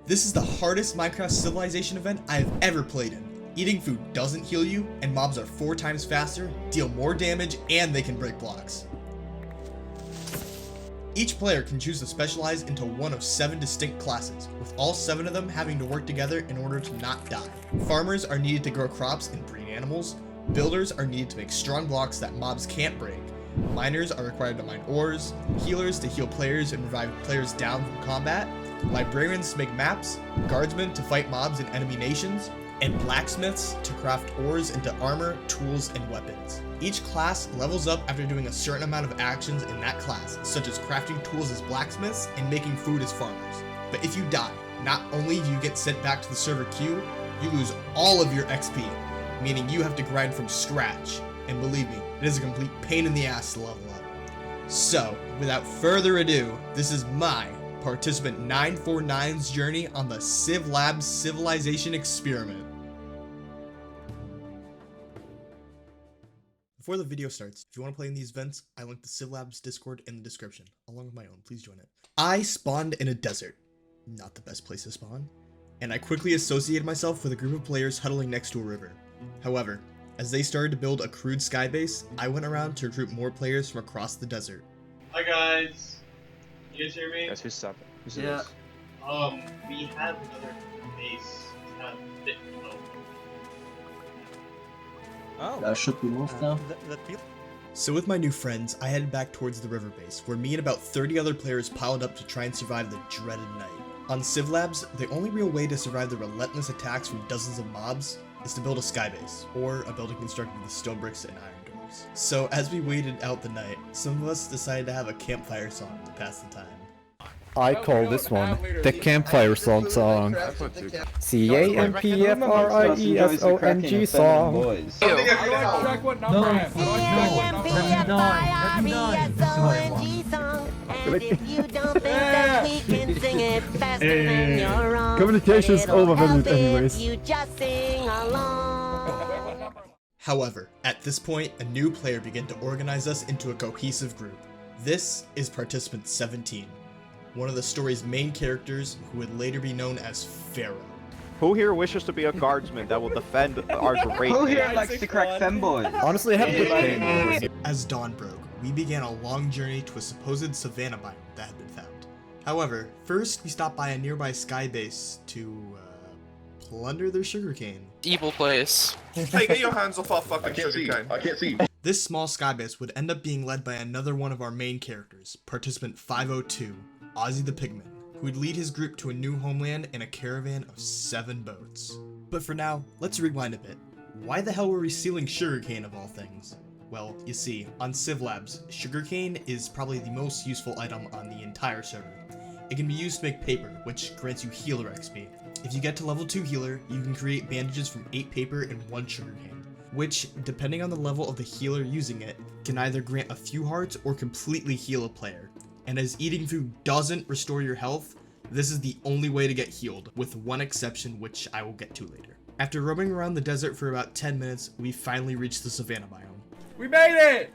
This is the hardest Minecraft civilization event I have ever played in. Eating food doesn't heal you, and mobs are 4 times faster, deal more damage, and they can break blocks. Each player can choose to specialize into one of 7 distinct classes, with all 7 of them having to work together in order to not die. Farmers are needed to grow crops and breed animals, builders are needed to make strong blocks that mobs can't break, miners are required to mine ores, healers to heal players and revive players down from combat, librarians to make maps, guardsmen to fight mobs in enemy nations, and blacksmiths to craft ores into armor, tools, and weapons. Each class levels up after doing a certain amount of actions in that class, such as crafting tools as blacksmiths and making food as farmers. But if you die, not only do you get sent back to the server queue, you lose all of your XP, meaning you have to grind from scratch. And believe me, it is a complete pain in the ass to level up. So, without further ado, this is my participant 949's journey on the civlabs civilization experiment. Before the video starts, if you want to play in these events, I link the civlabs Discord in the description, along with my own. Please join it. I spawned in a desert. Not the best place to spawn. And I quickly associated myself with a group of players huddling next to a river. However, as they started to build a crude sky base, I went around to recruit more players from across the desert. Hi guys, you guys hear me? Yes, who's up? Who's Yeah. this? We have another base. It's kind of bit low. Oh. That should be moved now. So with my new friends, I headed back towards the river base, where me and about 30 other players piled up to try and survive the dreaded night. On civlabs, the only real way to survive the relentless attacks from dozens of mobs is to build a sky base, or a building constructed with stone bricks and iron doors. So as we waited out the night, some of us decided to have a campfire song to pass the time. I call this one the campfire song. CAMPFRIESONG song. Track what number? And if you don't think that we can sing it faster than your own, Communication's overvalued it'll help anyways. if you just sing along. However, at this point, a new player began to organize us into a cohesive group. This is participant 17, one of the story's main characters who would later be known as Pharaoh. Who here wishes to be a guardsman that will defend our great Who here nation? likes to crack femboys? Honestly, I have good pain. As dawn broke, we began a long journey to a supposed savanna biome that had been found. However, first we stopped by a nearby sky base to plunder their sugarcane. Evil place. Hey, get your hands off our fucking sugarcane. I can't see. This small sky base would end up being led by another one of our main characters, participant 502, Ozzy the Pigman, who would lead his group to a new homeland in a caravan of 7 boats. But for now, let's rewind a bit. Why the hell were we stealing sugarcane of all things? Well, you see, on civlabs, sugarcane is probably the most useful item on the entire server. It can be used to make paper, which grants you healer XP. If you get to level 2 healer, you can create bandages from 8 paper and 1 sugarcane, which, depending on the level of the healer using it, can either grant a few hearts or completely heal a player. And as eating food doesn't restore your health, this is the only way to get healed, with one exception which I will get to later. After roaming around the desert for about 10 minutes, we finally reached the savanna biome. We made it!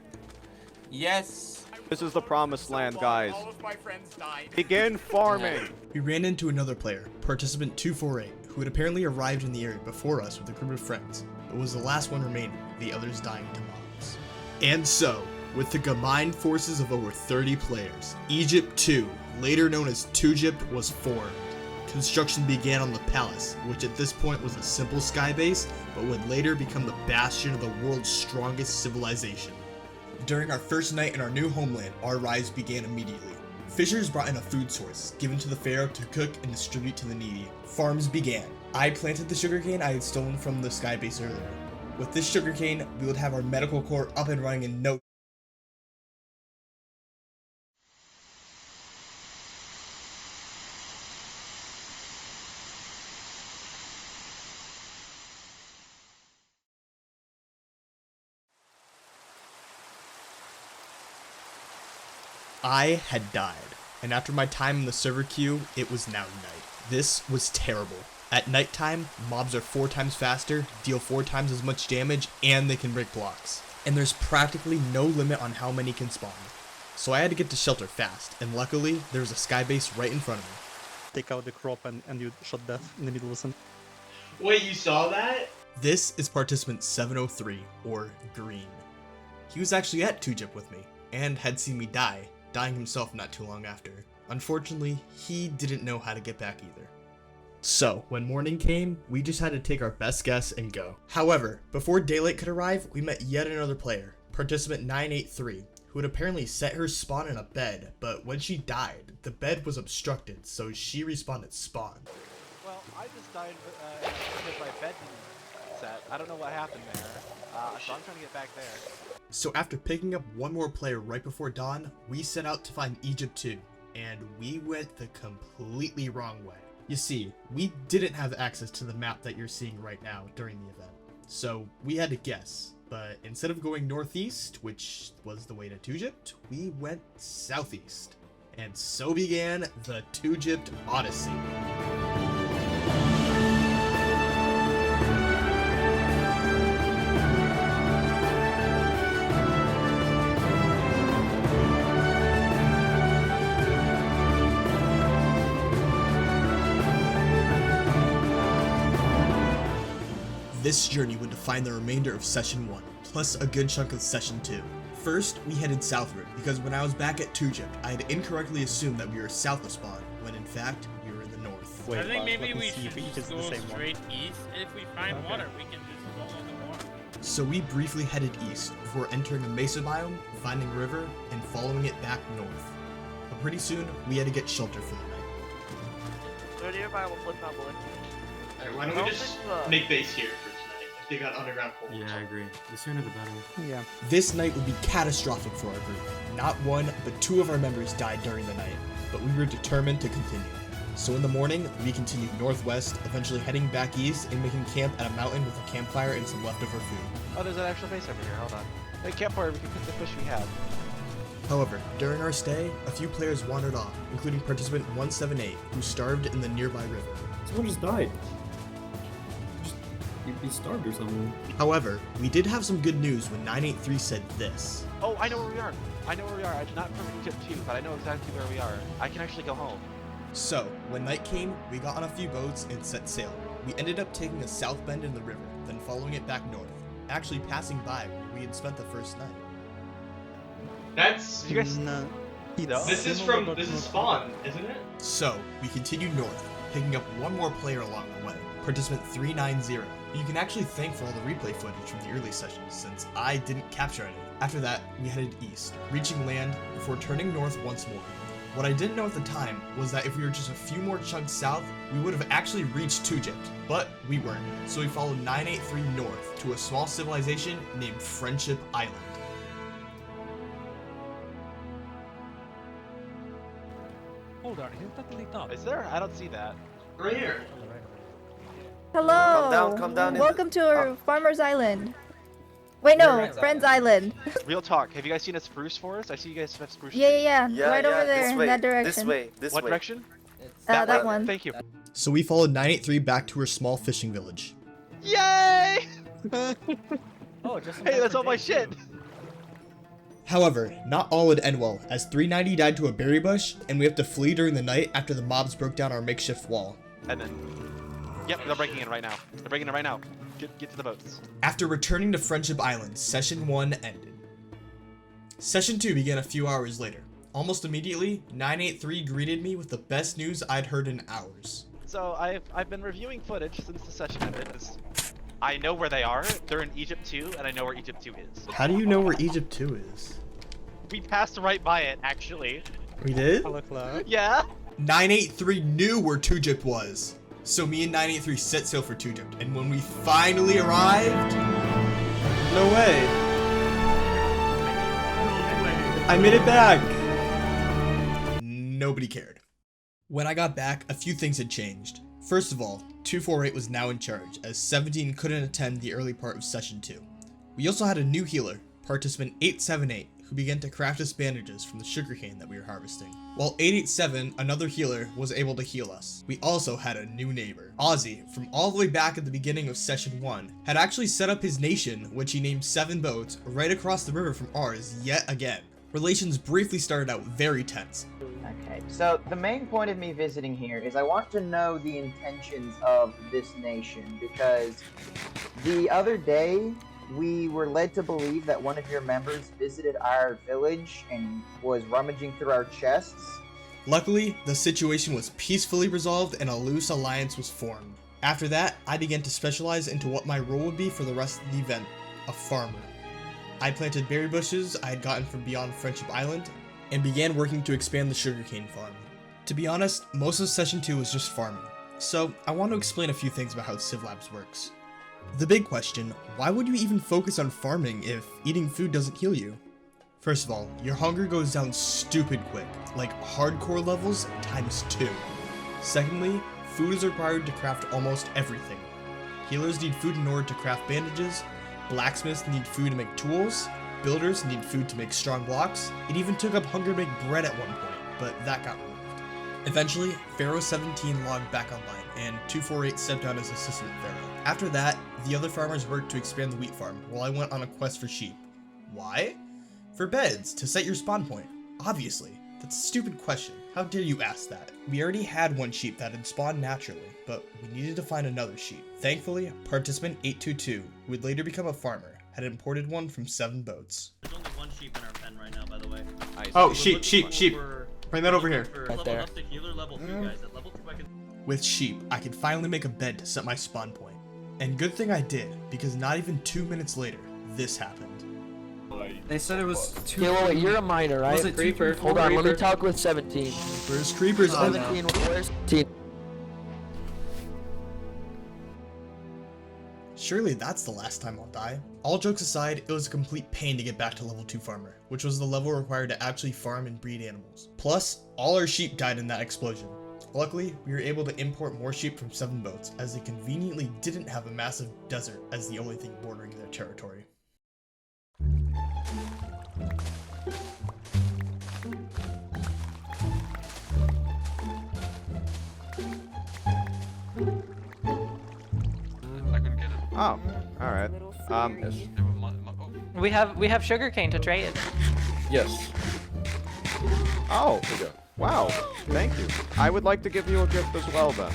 Yes. This is the promised land, guys. All of my friends died. Begin farming! We ran into another player, participant 248, who had apparently arrived in the area before us with a group of friends, but was the last one remaining, the others dying to mobs. And so, with the combined forces of over 30 players, Egypt 2, later known as TwoGypt, was formed. Construction began on the palace, which at this point was a simple sky base, but would later become the bastion of the world's strongest civilization. During our first night in our new homeland, our rise began immediately. Fishers brought in a food source, given to the pharaoh to cook and distribute to the needy. Farms began. I planted the sugarcane I had stolen from the sky base earlier. With this sugarcane, we would have our medical corps up and running in no I had died, and after my time in the server queue, it was now night. This was terrible. At nighttime, mobs are 4 times faster, deal 4 times as much damage, and they can break blocks. And there's practically no limit on how many can spawn. So I had to get to shelter fast, and luckily, there was a sky base right in front of me. take out the crop and you shot death in the middle of them. Wait, you saw that? This is participant 703, or Green. He was actually at TwoGypt with me, and had seen me die, dying himself not too long after. Unfortunately, he didn't know how to get back either. So, when morning came, we just had to take our best guess and go. However, before daylight could arrive, we met yet another player, participant 983, who had apparently set her spawn in a bed, but when she died, the bed was obstructed, so she respawned at spawn. Well, I just died because my bed didn't set. I don't know what happened there. So I'm trying to get back there. So after picking up one more player right before dawn, we set out to find Egypt 2, and we went the completely wrong way. You see, we didn't have access to the map that you're seeing right now during the event, so we had to guess. But instead of going northeast, which was the way to TwoGypt, we went southeast. And so began the TwoGypt Odyssey. This journey would define the remainder of Session 1, plus a good chunk of Session 2. First, we headed southward, because when I was back at TwoGypt, I had incorrectly assumed that we were south of spawn, when in fact, we were in the north. Wait, I think maybe let me we see should if just it's go the same one. straight east, and if we find water, we can just follow the water. So we briefly headed east, before entering a mesa biome, finding a river, and following it back north. But pretty soon, we had to get shelter for the night. Alright, why don't we just make base here for tonight? If they got underground holes. Yeah, I agree. The sooner the better. Yeah. This night would be catastrophic for our group. Not one, but two of our members died during the night, but we were determined to continue. So in the morning, we continued northwest, eventually heading back east and making camp at a mountain with a campfire and some leftover food. Oh, there's an actual base over here. Hold on. Hey, campfire, we can cook the fish we have. However, during our stay, a few players wandered off, including participant 178, who starved in the nearby river. Someone just died. You'd be starved or something. However, we did have some good news when 983 said this. Oh, I know where we are. I know where we are. I'm not from Egypt 2, but I know exactly where we are. I can actually go home. So, when night came, we got on a few boats and set sail. We ended up taking a south bend in the river, then following it back north, actually passing by where we had spent the first night. That's... You guys... No. This is spawn, isn't it? So, we continued north, picking up one more player along the way, participant 390. You can actually thank for all the replay footage from the early sessions, since I didn't capture any. After that, we headed east, reaching land before turning north once more. What I didn't know at the time was that if we were just a few more chunks south, we would have actually reached TwoGypt, but we weren't. So we followed 983 north to a small civilization named Friendship Island. Hold on, isn't that lit up? Is there? I don't see that. Right here. Hello. Come down. Welcome to our Farmer's Island. Wait, no, Friend's Island. Real talk. Have you guys seen a spruce forest? I see you guys have spruce trees. Yeah. Right over there, in that direction. What direction? That one. Thank you. So we followed 983 back to her small fishing village. Yay! Oh, just Hey, that's all my shit. However, not all would end well, as 390 died to a berry bush, and we have to flee during the night after the mobs broke down our makeshift wall. And then... Yep, they're breaking in right now. They're breaking in right now. Get to the boats. After returning to Friendship Island, Session 1 ended. Session 2 began a few hours later. Almost immediately, 983 greeted me with the best news I'd heard in hours. So I've been reviewing footage since the session ended. I know where they are. They're in Egypt 2, and I know where Egypt 2 is. How do you know where Egypt 2 is? We passed right by it, actually. We did? Yeah? 983 knew where TwoGypt was. So me and 983 set sail for TwoGypt, and when we finally arrived... No way. I made it back. Nobody cared. When I got back, a few things had changed. First of all, 248 was now in charge, as 17 couldn't attend the early part of Session 2. We also had a new healer, participant 878, who began to craft us bandages from the sugarcane that we were harvesting. While 887, another healer, was able to heal us. We also had a new neighbor. Ozzy, from all the way back at the beginning of Session 1, had actually set up his nation, which he named 7 boats, right across the river from ours yet again. Relations briefly started out very tense. Okay, so the main point of me visiting here is I want to know the intentions of this nation, because the other day we were led to believe that one of your members visited our village and was rummaging through our chests. Luckily, the situation was peacefully resolved and a loose alliance was formed. After that, I began to specialize into what my role would be for the rest of the event, a farmer. I planted berry bushes I had gotten from beyond Friendship Island, and began working to expand the sugarcane farm. To be honest, most of Session 2 was just farming, so I want to explain a few things about how civlabs works. The big question, why would you even focus on farming if eating food doesn't heal you? First of all, your hunger goes down stupid quick, like hardcore levels times 2. Secondly, food is required to craft almost everything. Healers need food in order to craft bandages, blacksmiths need food to make tools, builders need food to make strong blocks. It even took up hunger to make bread at one point, but that got removed. Eventually, Pharaoh 17 logged back online, and 248 stepped down as assistant Pharaoh. After that, the other farmers worked to expand the wheat farm, while I went on a quest for sheep. Why? For beds, to set your spawn point. Obviously. That's a stupid question. How dare you ask that? We already had one sheep that had spawned naturally, but we needed to find another sheep. Thankfully, participant 822, who would later become a farmer, had imported one from 7 boats. There's only one sheep in our pen right now, by the way. Oh, sheep. Bring that over here. Right there. Up to healer level 2, guys. At level 2 I can... With sheep, I could finally make a bed to set my spawn point. And good thing I did, because not even 2 minutes later, this happened. They said it was 2. Yeah, wait, you're a miner, right? Was it Creeper? Hold on, let me talk with 17. Where's Creepers? 17, where's 17? Surely that's the last time I'll die. All jokes aside, it was a complete pain to get back to level 2 farmer, which was the level required to actually farm and breed animals. Plus, all our sheep died in that explosion. Luckily, we were able to import more sheep from 7 boats, as they conveniently didn't have a massive desert as the only thing bordering their territory. Oh, alright. We have sugarcane to trade. Yes. Oh, wow. Thank you. I would like to give you a gift as well, then.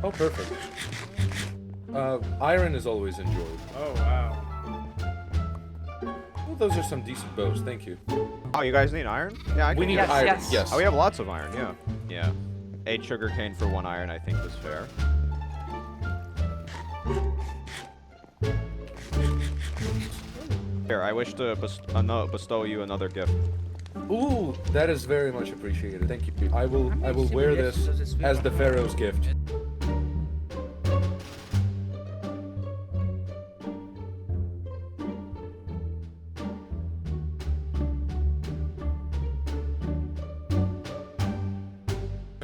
Oh, perfect. Iron is always enjoyed. Oh, wow. Well, those are some decent bows, thank you. Oh, you guys need iron? Yeah, I can. We need iron, yes. Oh, we have lots of iron, yeah. Yeah. 8 sugarcane for 1 iron, I think was fair. Here, I wish to bestow you another gift. Ooh, that is very much appreciated. Thank you. I will wear this as the Pharaoh's gift.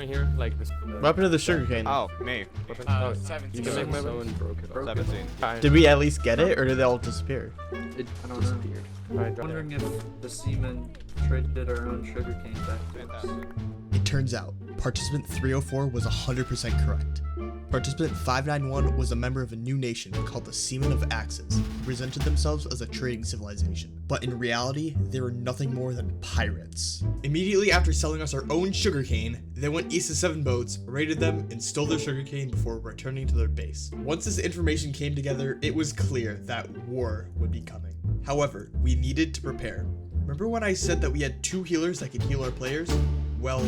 Here, like this. What happened to the sugarcane? Oh, me. 17. You can make my own broken. 17. Did we at least get it, or did they all disappear? It disappeared. I'm wondering if the Seamen traded our own sugarcane back to us. It turns out, participant 304 was 100% correct. Participant 591 was a member of a new nation called the Seamen of Axes, who presented themselves as a trading civilization. But in reality, they were nothing more than pirates. Immediately after selling us our own sugarcane, they went east to 7 boats, raided them, and stole their sugarcane before returning to their base. Once this information came together, it was clear that war would be coming. However, we needed to prepare. Remember when I said that we had 2 healers that could heal our players? Well,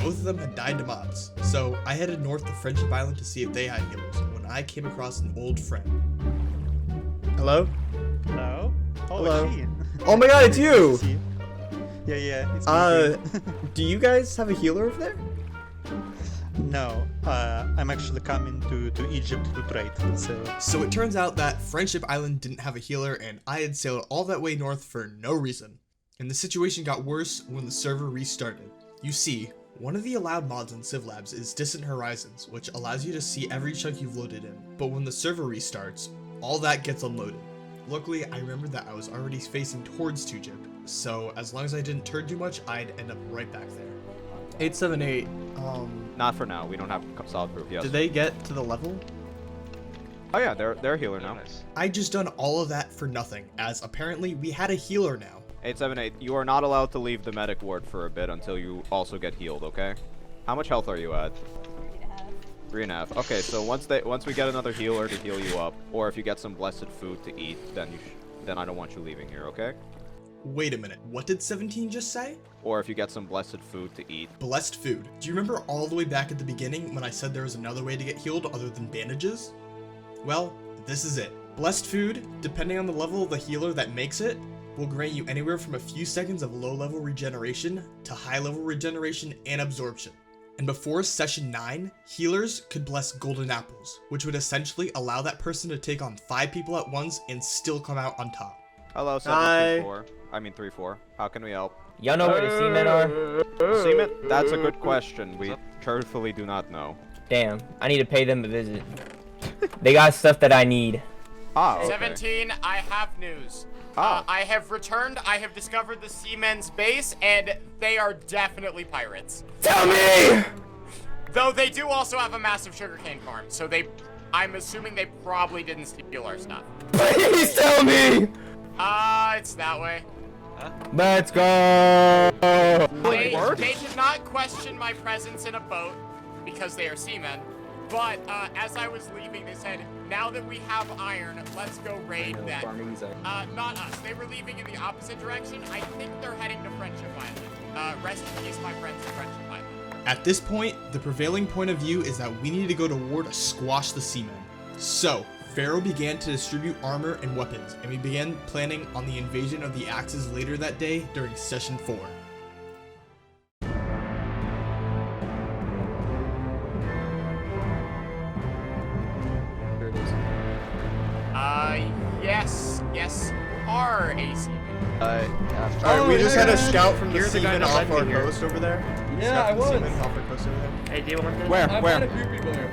both of them had died to mobs, so I headed north to Friendship Island to see if they had healers when I came across an old friend. Hello? Hello? Oh, Hello. it's she. Oh my god, it's you! Yeah, it's me. Do you guys have a healer over there? No, I'm actually coming to Egypt to trade, So it turns out that Friendship Island didn't have a healer and I had sailed all that way north for no reason. And the situation got worse when the server restarted. You see, one of the allowed mods on civlabs is Distant Horizons, which allows you to see every chunk you've loaded in. But when the server restarts, all that gets unloaded. Luckily, I remembered that I was already facing towards TwoGypt, so as long as I didn't turn too much, I'd end up right back there. 878, Not for now. We don't have solid proof yet. did they get to the level? Oh yeah, they're a healer now. I just done all of that for nothing, as apparently we had a healer now. 878, you are not allowed to leave the medic ward for a bit until you also get healed, okay? How much health are you at? 3.5. Okay, so once we get another healer to heal you up, or if you get some blessed food to eat, then then I don't want you leaving here, okay? Wait a minute, what did 17 just say? Or if you get some blessed food to eat. Blessed food. Do you remember all the way back at the beginning when I said there was another way to get healed other than bandages? Well, this is it. Blessed food, depending on the level of the healer that makes it, will grant you anywhere from a few seconds of low-level regeneration to high-level regeneration and absorption. And before session 9, healers could bless golden apples, which would essentially allow that person to take on 5 people at once and still come out on top. Hello, 734. I mean 34. How can we help? Y'all know where the seamen are? Seamen? That's a good question. We truthfully do not know. Damn, I need to pay them a visit. They got stuff that I need. Ah, okay. 17, I have news. Ah. I have returned, I have discovered the Seamen's base, and they are definitely pirates. Tell me! Though they do also have a massive sugarcane farm, so I'm assuming they probably didn't steal our stuff. Please tell me! It's that way. Let's go! They did not question my presence in a boat, because they are seamen. But as I was leaving, they said, now that we have iron, let's go raid that. Not us. They were leaving in the opposite direction. I think they're heading to Friendship Island. Rest in peace, my friends in Friendship Island. At this point, the prevailing point of view is that we need to go to war to squash the seamen. So, Pharaoh began to distribute armor and weapons, and we began planning on the invasion of the Axes later that day during Session 4. Yes, you are a seaman. Alright, we just had a scout from the seamen off our coast over there. Yeah, I was. Off our coast over there. Hey, do you want this? Where? I'm Where? not a creepy bear.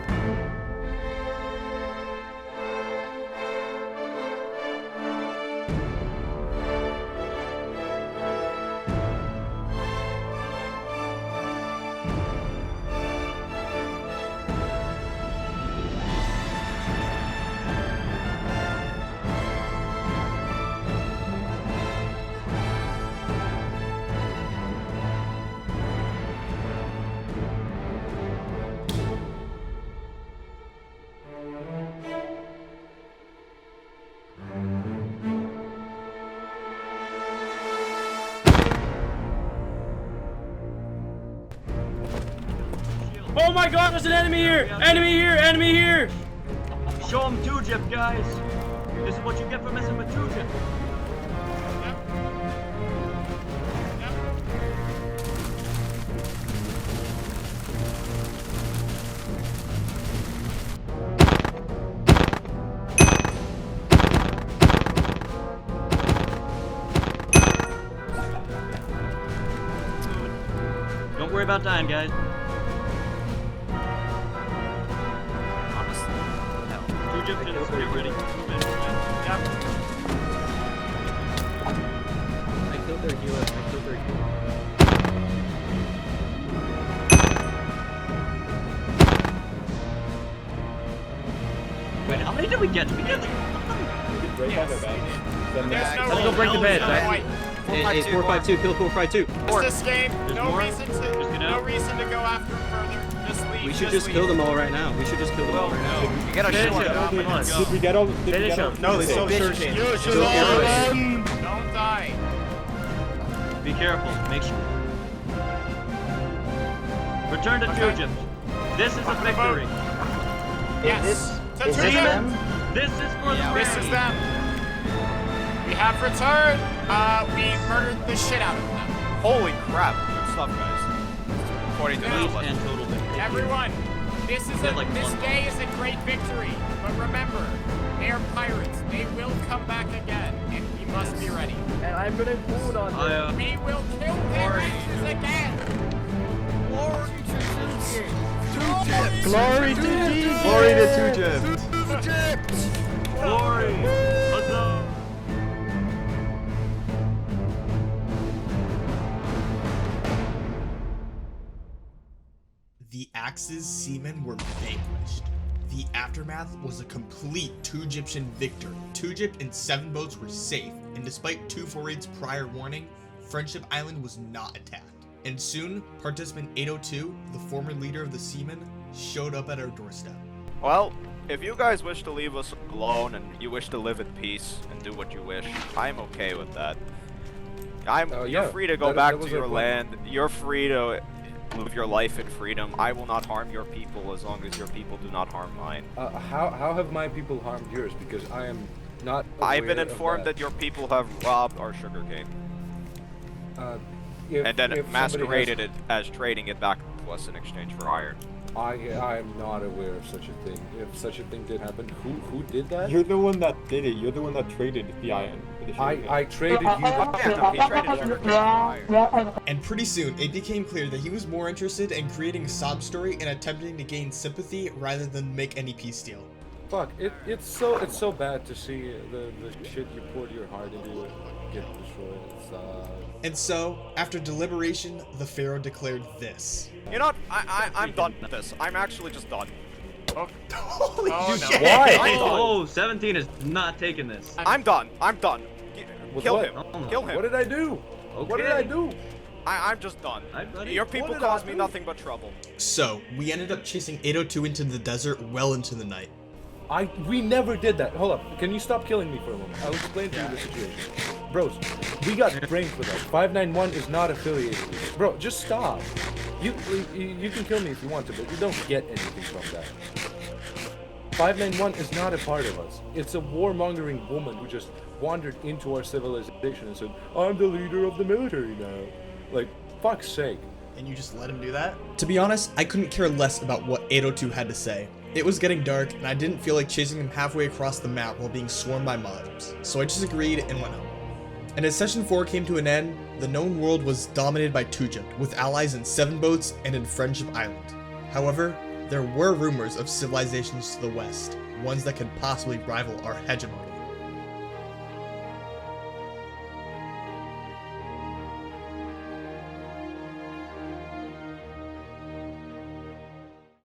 Oh my god, there's an enemy here! Enemy here! Enemy here! Show them TwoGypt, guys. This is what you get for messing with TwoGypt. Don't worry about dying, guys. TwoGypt, get ready. Yep. I killed their healer. Wait, how many did we get? Did we get like... Let's go break the bed, right? It's 452, kill 452. This game, no reason to go after him further. Just leave. We should just kill them all right now. We should just kill them all right now. You gotta shoot them. Did we get all? No, they still Chirchy. Don't die. Be careful. Make sure. Return to TwoGypt. This is a victory. Yes. Is this them? This is for the This is them. We have returned. We murdered the shit out of them. Holy crap. Good stuff, guys. 42 and total victory. Everyone, this day is a great victory. But remember, they are pirates. They will come back again, and we must be ready. And I'm gonna food on them. We will kill their asses again. Glory to TwoGypt. Glory to TwoGypt. Glory. Huzzah. The Axes seamen were vanquished. The aftermath was a complete TwoGyptian victory. TwoGypt and 7 boats were safe, and despite 248's prior warning, Friendship Island was not attacked. And soon, participant 802, the former leader of the Seamen, showed up at our doorstep. Well, if you guys wish to leave us alone and you wish to live in peace and do what you wish, I'm okay with that. You're free to go back to your land. You're free to live your life in freedom. I will not harm your people as long as your people do not harm mine. How have my people harmed yours? Because I am not I've been aware of informed that your people have robbed our sugarcane. And then masqueraded it as trading it back to us in exchange for iron. I am not aware of such a thing. If such a thing did happen, who did that? You're the one that did it. You're the one that traded the iron. I traded you. And pretty soon, it became clear that he was more interested in creating a sob story and attempting to gain sympathy rather than make any peace deal. Fuck, it's so bad to see the shit you poured your heart into get destroyed. And so, after deliberation, the Pharaoh declared this. You know what? I'm done with this. I'm actually just done. Holy shit! Why? Oh, 17 is not taking this. I'm done. I'm done. Kill him. Kill him. What did I do? Okay. What did I do? I'm just done. Your people cause me nothing but trouble. So, we ended up chasing 802 into the desert well into the night. We never did that. Hold up. Can you stop killing me for a moment? I'll explain to you the situation. Bros, we got brain for that. 591 is not affiliated with it. Bro, just stop. You can kill me if you want to, but you don't get anything from that. 591 is not a part of us. It's a warmongering woman who just wandered into our civilization and said, I'm the leader of the military now. Like, fuck's sake. And you just let him do that? To be honest, I couldn't care less about what 802 had to say. It was getting dark, and I didn't feel like chasing him halfway across the map while being swarmed by mobs, so I just agreed and went home. And as Session 4 came to an end, the known world was dominated by TwoGypt, with allies in 7 boats and in Friendship Island. However, there were rumors of civilizations to the west, ones that could possibly rival our hegemony.